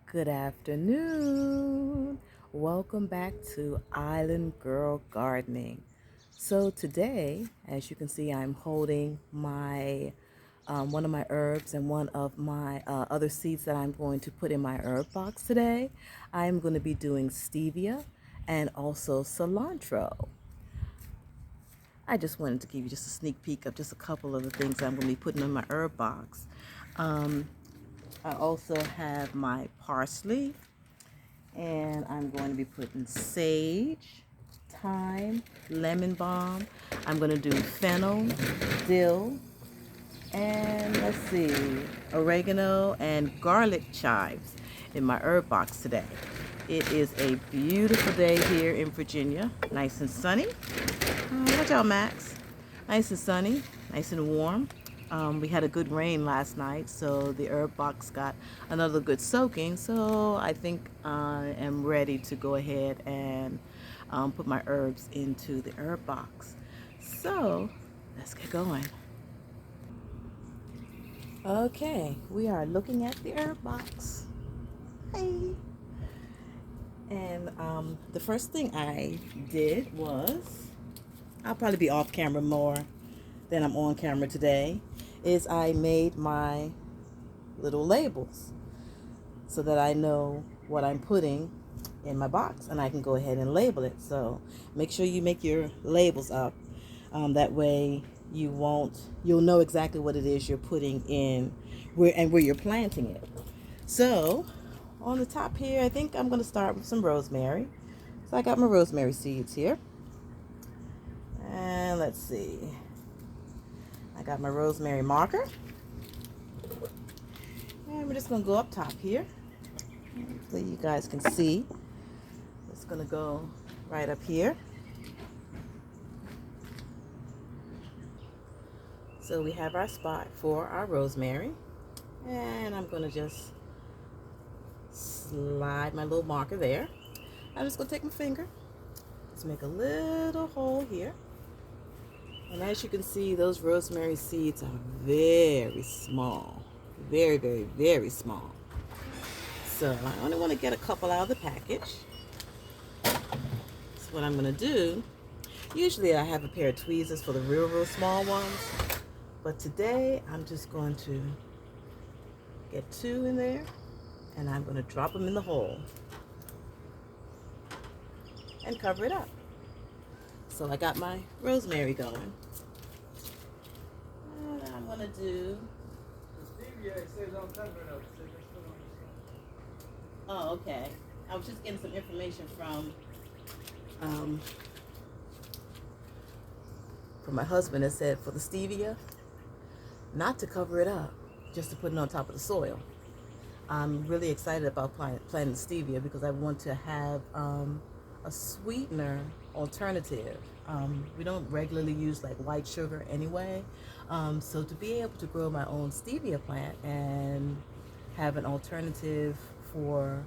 Good afternoon. Welcome back to Island Girl Gardening. So today, as you can see, I'm holding my one of my herbs and one of my other seeds that I'm going to put in my herb box today. I'm going to be doing stevia and also cilantro. I just wanted to give you just a sneak peek of just a couple of the things I'm going to be putting in my herb box. Um, I also have my parsley, and I'm going to be putting sage, thyme, lemon balm. I'm going to do fennel, dill, and let's see, oregano and garlic chives in my herb box today. It is a beautiful day here in Virginia, nice and sunny. Watch out, Max. Nice and sunny, nice and warm. We had a good rain last night, so the herb box got another good soaking. So I think I am ready to go ahead and put my herbs into the herb box. So let's get going. Okay, we are looking at the herb box. Hey. And the first thing I did was, I'll probably be off camera more than I'm on camera today, is I made my little labels so that I know what I'm putting in my box and I can go ahead and label it. So make sure you make your labels up. That way you'll know exactly what it is you're putting in where you're planting it. So on the top here, I think I'm going to start with some rosemary. So I got my rosemary seeds here. And let's see. I got my rosemary marker. And we're just going to go up top here so you guys can see. It's going to go right up here. So we have our spot for our rosemary. And I'm going to just slide my little marker there. I'm just going to take my finger. Let's make a little hole here. And as you can see, those rosemary seeds are very small. Very, very, very small. So I only want to get a couple out of the package. That's what I'm going to do. Usually I have a pair of tweezers for the real small ones. But today I'm just going to get two in there. And I'm going to drop them in the hole. And cover it up. So I got my rosemary going. And I'm going to do... Oh, okay. I was just getting some information from my husband that said for the stevia, not to cover it up, just to put it on top of the soil. I'm really excited about planting stevia because I want to have a sweetener alternative. We don't regularly use like white sugar anyway. So to be able to grow my own stevia plant and have an alternative for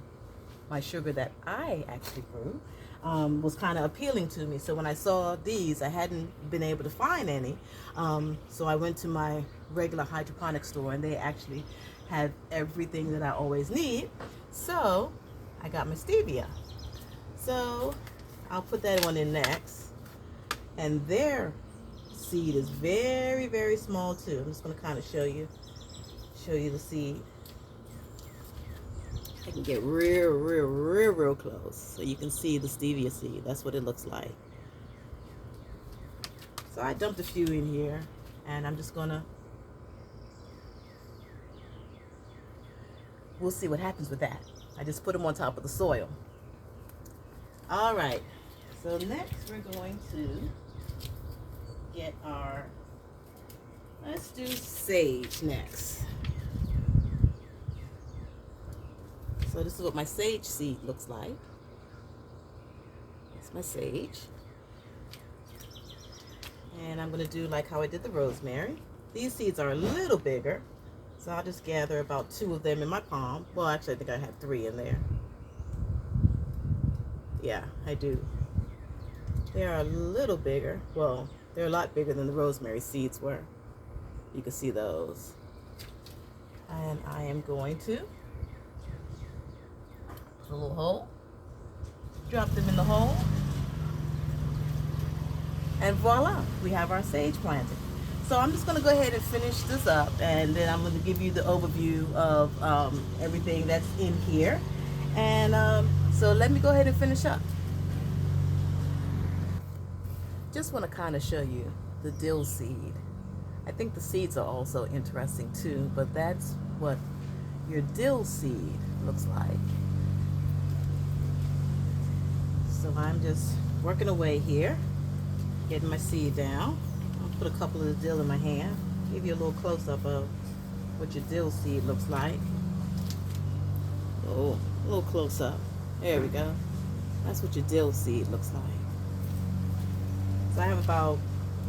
my sugar that I actually grew was kind of appealing to me. So when I saw these, I hadn't been able to find any. So I went to my regular hydroponic store and they actually had everything that I always need. So I got my stevia. So I'll put that one in next. And their seed is very, very small too. I'm just going to kind of show you the seed. I can get real close so you can see the stevia seed. That's what it looks like. So I dumped a few in here and I'm just gonna, we'll see what happens with that. I just put them on top of the soil. All right, so next we're going to get our, let's do sage next. So this is what my sage seed looks like. It's my sage. And I'm going to do like how I did the rosemary. These seeds are a little bigger, so I'll just gather about 2 of them in my palm. Well, actually, I think I have 3 in there. Yeah, I do. They are a little bigger. Well, they're a lot bigger than the rosemary seeds were. You can see those. And I am going to a little hole. Drop them in the hole. And voila, we have our sage planted. So I'm just going to go ahead and finish this up, and then I'm going to give you the overview of everything that's in here. And so let me go ahead and finish up. Just want to kind of show you the dill seed. I think the seeds are also interesting too, but that's what your dill seed looks like. So I'm just working away here, getting my seed down. I'll put a couple of the dill in my hand, give you a little close-up of what your dill seed looks like. Oh, a little close-up. There we go. That's what your dill seed looks like. So I have about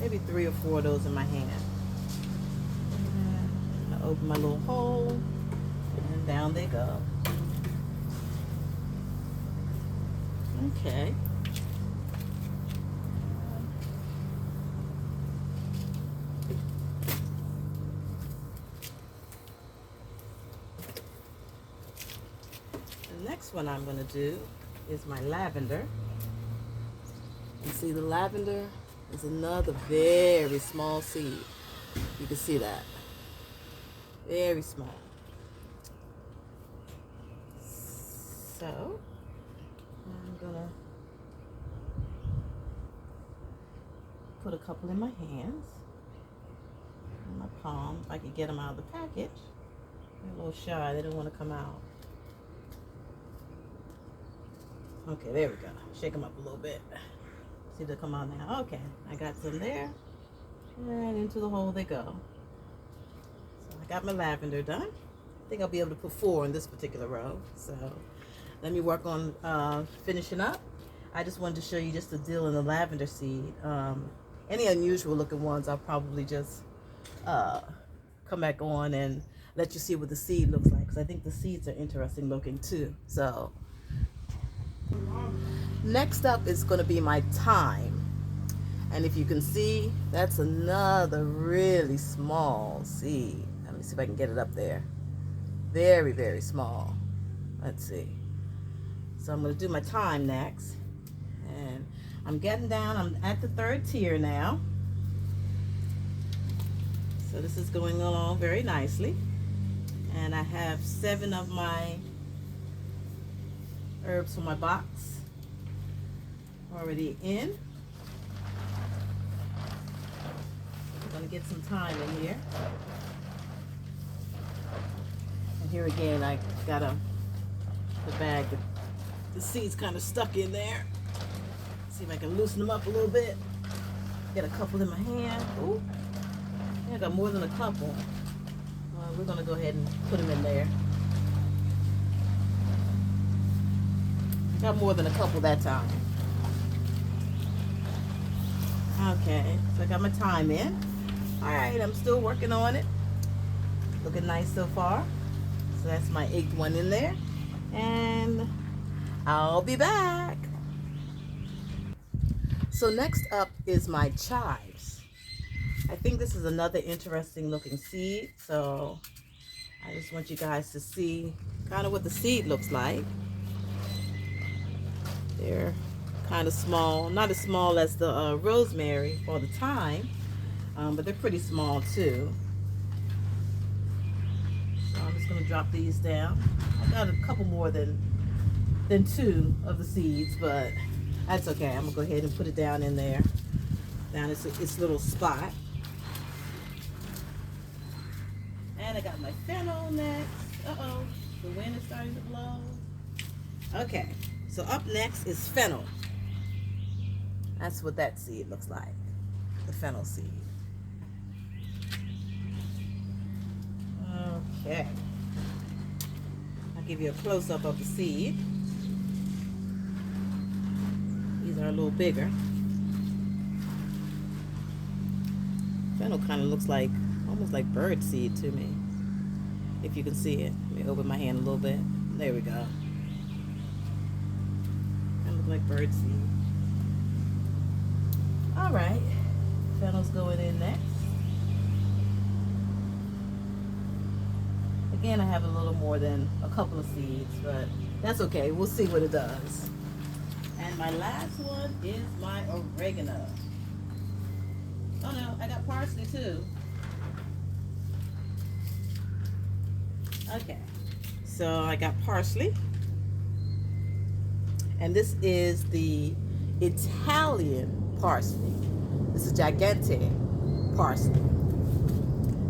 maybe 3 or 4 of those in my hand. I open my little hole, and down they go. Okay. The next one I'm going to do is my lavender. You see the lavender is another very small seed. You can see that. Very small. So I'm gonna put a couple in my hands, in my palm, if I can get them out of the package. They're a little shy, they don't want to come out. Okay, there we go. Shake them up a little bit. See if they come out now. Okay, I got some there, and into the hole they go. So I got my lavender done. I think I'll be able to put 4 in this particular row. So let me work on finishing up. I just wanted to show you just the dill and the lavender seed. Any unusual looking ones, I'll probably just come back on and let you see what the seed looks like, because I think the seeds are interesting looking too. So next up is going to be my thyme. And if you can see, that's another really small seed. Let me see if I can get it up there. Very, very small. Let's see. So I'm going to do my thyme next. And I'm getting down. I'm at the 3rd tier now. So this is going along very nicely. And I have 7 of my herbs from my box already in. I'm going to get some thyme in here. And here again, I got the bag, the seeds kind of stuck in there. See if I can loosen them up a little bit. Get a couple in my hand. Ooh, I got more than a couple. We're going to go ahead and put them in there. Got more than a couple that time. Okay, so I got my thyme in. All right, I'm still working on it. Looking nice so far. So that's my 8th one in there. And I'll be back. So next up is my chives. I think this is another interesting looking seed. So I just want you guys to see kind of what the seed looks like. They're kind of small, not as small as the rosemary or the thyme, but they're pretty small too. So I'm just going to drop these down. I got a couple more than 2 of the seeds, but that's okay. I'm going to go ahead and put it down in there, down its little spot. And I got my fennel next. Uh-oh, the wind is starting to blow. Okay, so up next is fennel. That's what that seed looks like, the fennel seed. Okay, I'll give you a close-up of the seed. These are a little bigger. Fennel kind of looks like, almost like bird seed to me, if you can see it. Let me open my hand a little bit. There we go. Kind of look like bird seed. All right, fennel's going in next. I Again, I have a little more than a couple of seeds, but that's okay. We'll see what it does. And my last one is my oregano. Oh no, I got parsley too. Okay, so I got parsley, and this is the Italian parsley. This is gigantic parsley.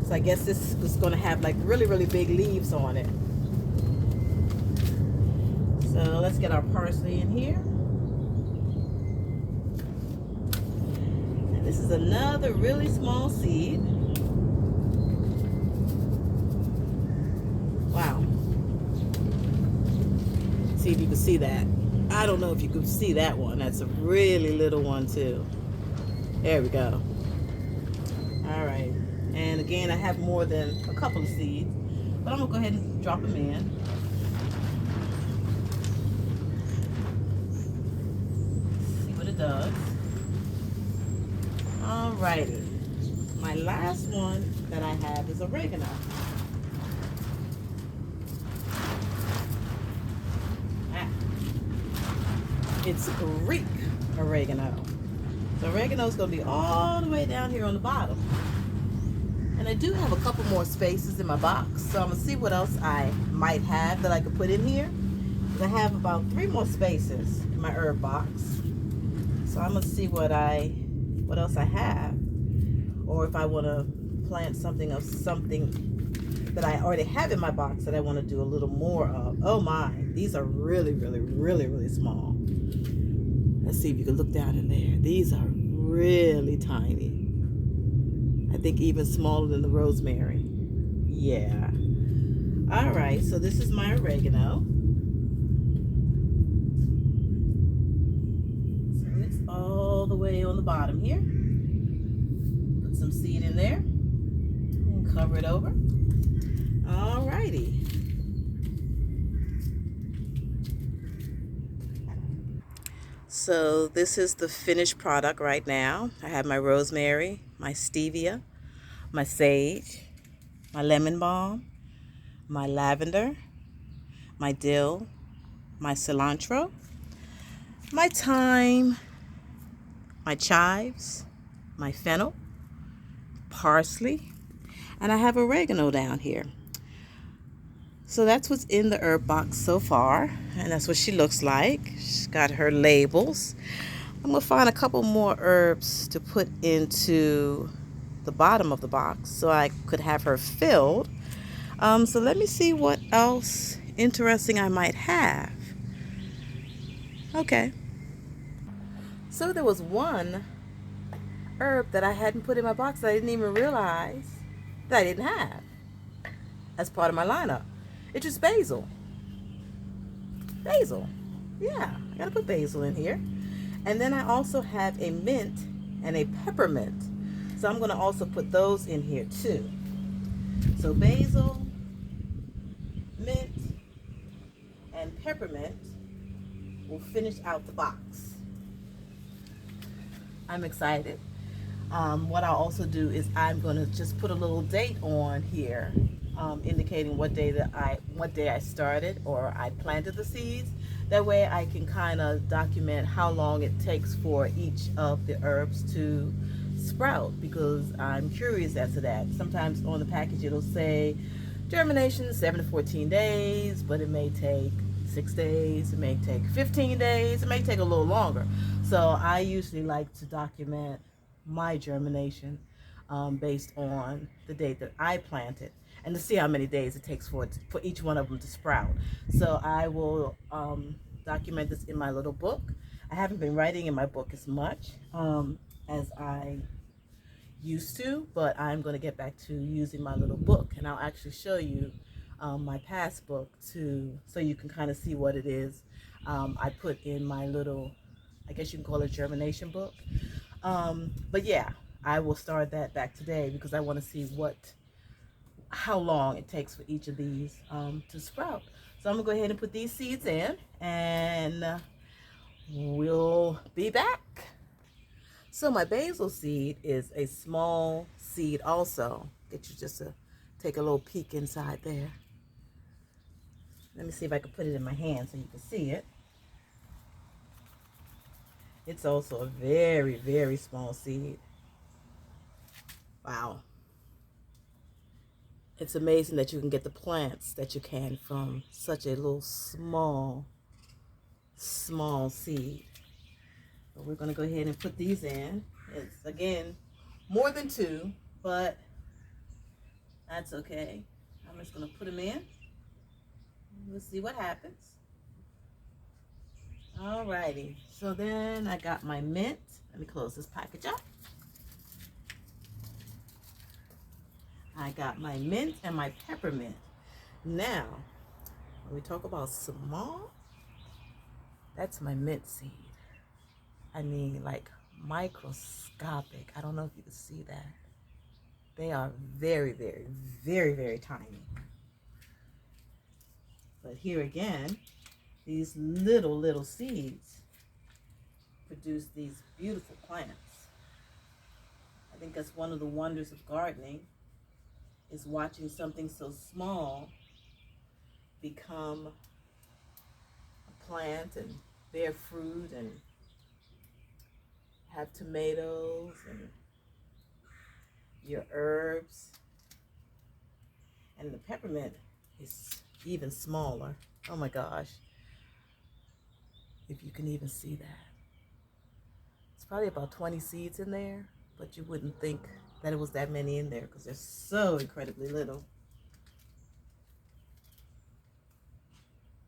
So I guess this is going to have like really, really big leaves on it. So let's get our parsley in here. And this is another really small seed. Wow. See if you can see that. I don't know if you can see that one. That's a really little one too. There we go. All right. And again, I have more than a couple of seeds, but I'm gonna go ahead and drop them in. See what it does. All righty. My last one that I have is oregano. It's Greek oregano. So oregano is going to be all the way down here on the bottom. And I do have a couple more spaces in my box, so I'm going to see what else I might have that I could put in here. I have about 3 more spaces in my herb box. So I'm going to see what else I have. Or if I want to plant something that I already have in my box that I want to do a little more of. Oh my, these are really, really, really, really small. Let's see if you can look down in there. These are really tiny. I think even smaller than the rosemary. Yeah. All right, so this is my oregano. So it's all the way on the bottom here. Put some seed in there and cover it over. All righty. So this is the finished product right now. I have my rosemary, my stevia, my sage, my lemon balm, my lavender, my dill, my cilantro, my thyme, my chives, my fennel, parsley, and I have oregano down here. So that's what's in the herb box so far, and that's what she looks like. She's got her labels. I'm gonna find a couple more herbs to put into the bottom of the box so I could have her filled. So let me see what else interesting I might have. Okay. So there was one herb that I hadn't put in my box that I didn't even realize that I didn't have as part of my lineup. It's just basil. Basil. Yeah, I gotta put basil in here. And then I also have a mint and a peppermint. So I'm gonna also put those in here too. So basil, mint, and peppermint will finish out the box. I'm excited. What I'll also do is I'm gonna just put a little date on here, indicating what day I started or I planted the seeds. That way I can kind of document how long it takes for each of the herbs to sprout, because I'm curious as to that. Sometimes on the package it'll say germination 7 to 14 days, but it may take 6 days, it may take 15 days, it may take a little longer. So I usually like to document my germination based on the date that I planted, and to see how many days it takes for each one of them to sprout. So I will document this in my little book. I haven't been writing in my book as much as I used to, but I'm going to get back to using my little book, and I'll actually show you my past book too, so you can kind of see what it is I put in my little, I guess you can call it germination book. But yeah, I will start that back today because I want to see how long it takes for each of these to sprout. So I'm gonna go ahead and put these seeds in, and we'll be back. So my basil seed is a small seed also. Get you just to take a little peek inside there. Let me see if I can put it in my hand so you can see it. It's also a very, very small seed. Wow. It's amazing that you can get the plants that you can from such a little small seed. But we're going to go ahead and put these in. It's, again, more than 2, but that's okay. I'm just going to put them in. We'll see what happens. Alrighty. So then I got my mint. Let me close this package up. I got my mint and my peppermint. Now, when we talk about small, that's my mint seed. I mean, like microscopic. I don't know if you can see that. They are very, very, very, very tiny. But here again, these little seeds produce these beautiful plants. I think that's one of the wonders of gardening, is watching something so small become a plant and bear fruit and have tomatoes and your herbs. And the peppermint is even smaller. Oh my gosh. If you can even see that. It's probably about 20 seeds in there, but you wouldn't think that it was that many in there because they're so incredibly little.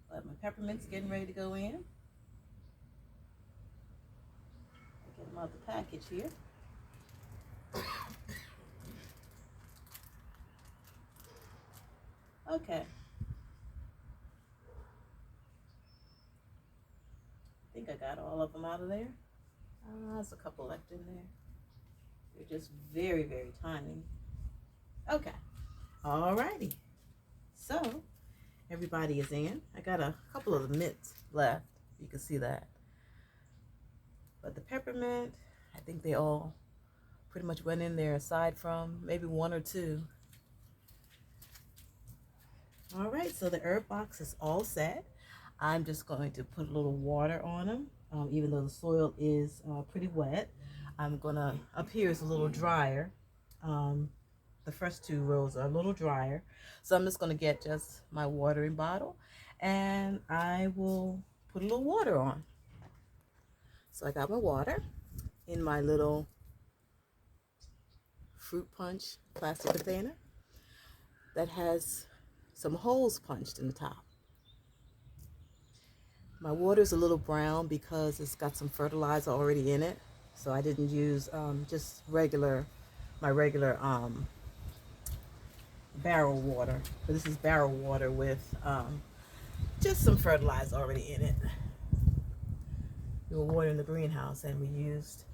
But my peppermint's getting ready to go in. Get them out the package here. Okay. I think I got all of them out of there. There's a couple left in there. They're just very, very tiny. Okay. Alrighty. So, everybody is in. I got a couple of the mints left. You can see that. But the peppermint, I think they all pretty much went in there aside from maybe 1 or 2. All right, so the herb box is all set. I'm just going to put a little water on them, even though the soil is pretty wet. I'm gonna, up here is a little drier. The first 2 rows are a little drier. So I'm just gonna get just my watering bottle and I will put a little water on. So I got my water in my little fruit punch plastic container that has some holes punched in the top. My water is a little brown because it's got some fertilizer already in it. So I didn't use just my regular barrel water. But this is barrel water with just some fertilizer already in it. We were watering the greenhouse and we used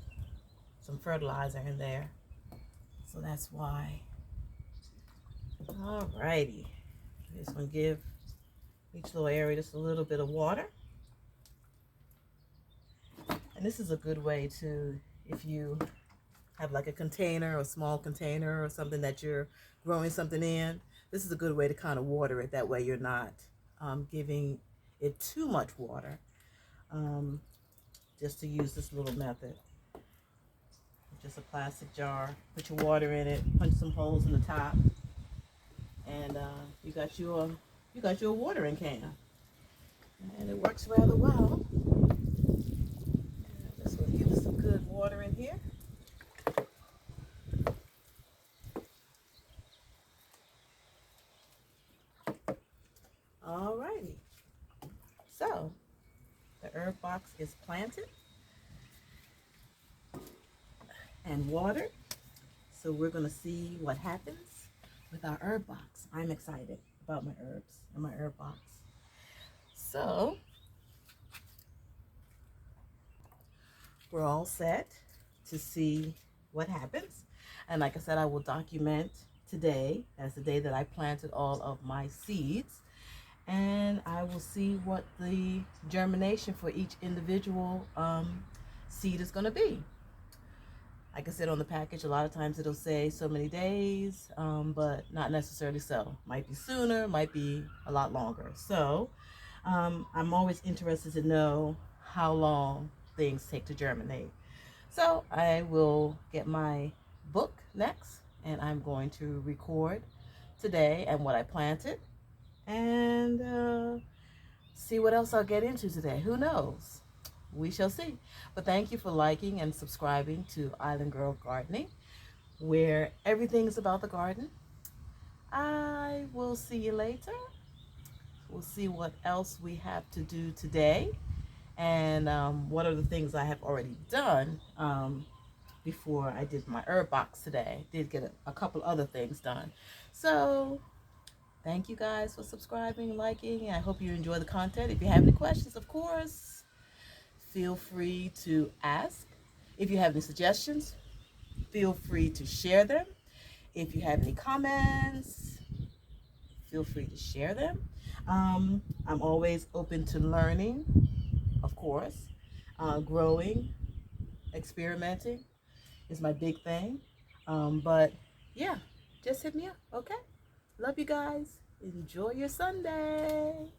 some fertilizer in there. So that's why. Alrighty. Just gonna give each little area just a little bit of water. And this is a good way to, if you have like a container, a small container or something that you're growing something in, this is a good way to kind of water it. That way you're not giving it too much water. Just to use this little method. Just a plastic jar, put your water in it, punch some holes in the top, and you got your watering can. And it works rather well. Just going to give it some good water in here. Alrighty. So, the herb box is planted and watered. So we're going to see what happens with our herb box. I'm excited about my herbs and my herb box. So, we're all set to see what happens. And like I said, I will document today as the day that I planted all of my seeds. And I will see what the germination for each individual seed is going to be. like I said on the package, a lot of times it'll say so many days, but not necessarily so. Might be sooner, might be a lot longer. So I'm always interested to know how long things take to germinate. So I will get my book next, and I'm going to record today and what I planted, and see what else I'll get into today. Who knows? We shall see. But thank you for liking and subscribing to Island Girl Gardening, where everything is about the garden. I will see you later. We'll see what else we have to do today, and what are the things I have already done before I did my herb box today. Did get a couple other things done. So thank you guys for subscribing, liking. I hope you enjoy the content. If you have any questions, of course, feel free to ask. If you have any suggestions, feel free to share them. If you have any comments, feel free to share them. I'm always open to learning, of course. Growing, experimenting is my big thing. But yeah, just hit me up, okay? Love you guys. Enjoy your Sunday.